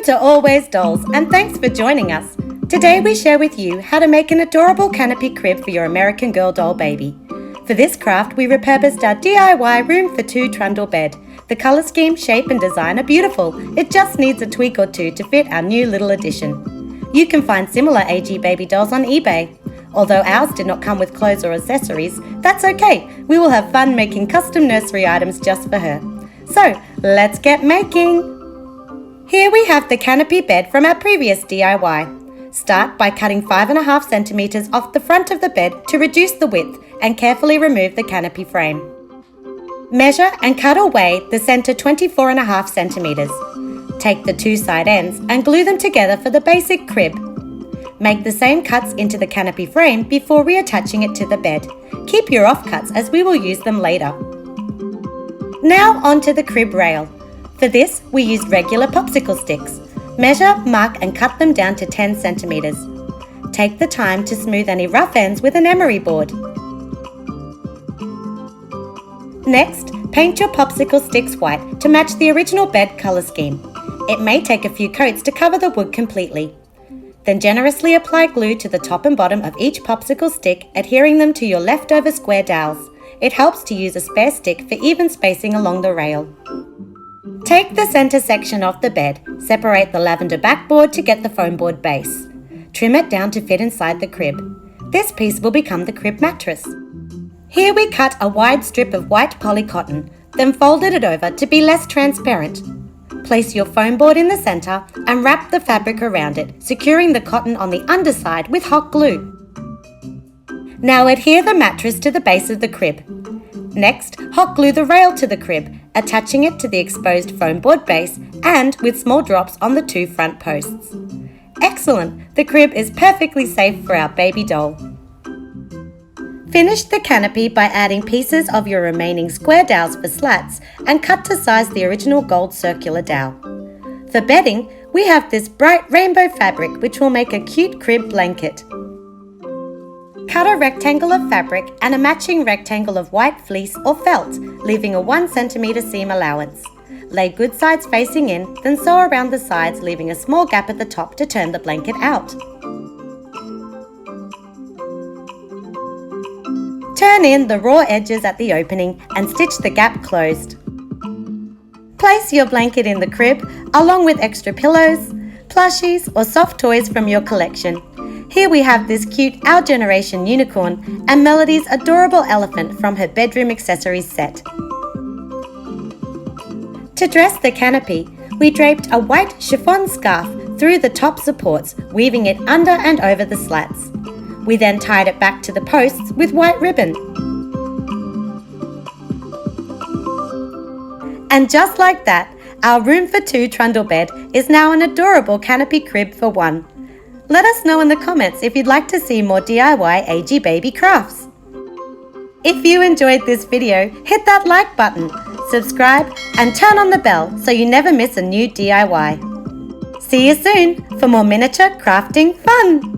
Welcome to Always Dolls, and thanks for joining us. Today we share with you how to make an adorable canopy crib for your American Girl doll baby. For this craft, we repurposed our DIY room for Two Trundle bed. The colour scheme, shape and design are beautiful. It just needs a tweak or two to fit our new little addition. You can find similar AG baby dolls on eBay. Although ours did not come with clothes or accessories, that's okay. We will have fun making custom nursery items just for her. So, let's get making! Here we have the canopy bed from our previous DIY. Start by cutting 5.5 centimeters off the front of the bed to reduce the width and carefully remove the canopy frame. Measure and cut away the center 24.5 centimeters. Take the two side ends and glue them together for the basic crib. Make the same cuts into the canopy frame before reattaching it to the bed. Keep your offcuts as we will use them later. Now onto the crib rail. For this, we used regular popsicle sticks. Measure, mark and cut them down to 10 centimeters. Take the time to smooth any rough ends with an emery board. Next, paint your popsicle sticks white to match the original bed colour scheme. It may take a few coats to cover the wood completely. Then generously apply glue to the top and bottom of each popsicle stick, adhering them to your leftover square dowels. It helps to use a spare stick for even spacing along the rail. Take the centre section of the bed, separate the lavender backboard to get the foam board base. Trim it down to fit inside the crib. This piece will become the crib mattress. Here we cut a wide strip of white poly cotton, then folded it over to be less transparent. Place your foam board in the centre and wrap the fabric around it, securing the cotton on the underside with hot glue. Now adhere the mattress to the base of the crib. Next, hot glue the rail to the crib, attaching it to the exposed foam board base and with small drops on the two front posts. Excellent! The crib is perfectly safe for our baby doll. Finish the canopy by adding pieces of your remaining square dowels for slats and cut to size the original gold circular dowel. For bedding, we have this bright rainbow fabric which will make a cute crib blanket. Cut a rectangle of fabric and a matching rectangle of white fleece or felt, leaving a 1 centimeter seam allowance. Lay good sides facing in, then sew around the sides, leaving a small gap at the top to turn the blanket out. Turn in the raw edges at the opening and stitch the gap closed. Place your blanket in the crib along with extra pillows, plushies or soft toys from your collection. Here we have this cute Our Generation unicorn and Melody's adorable elephant from her bedroom accessories set. To dress the canopy, we draped a white chiffon scarf through the top supports, weaving it under and over the slats. We then tied it back to the posts with white ribbon. And just like that, our room for two trundle bed is now an adorable canopy crib for one. Let us know in the comments if you'd like to see more DIY AG baby crafts. If you enjoyed this video, hit that like button, subscribe and turn on the bell so you never miss a new DIY. See you soon for more miniature crafting fun!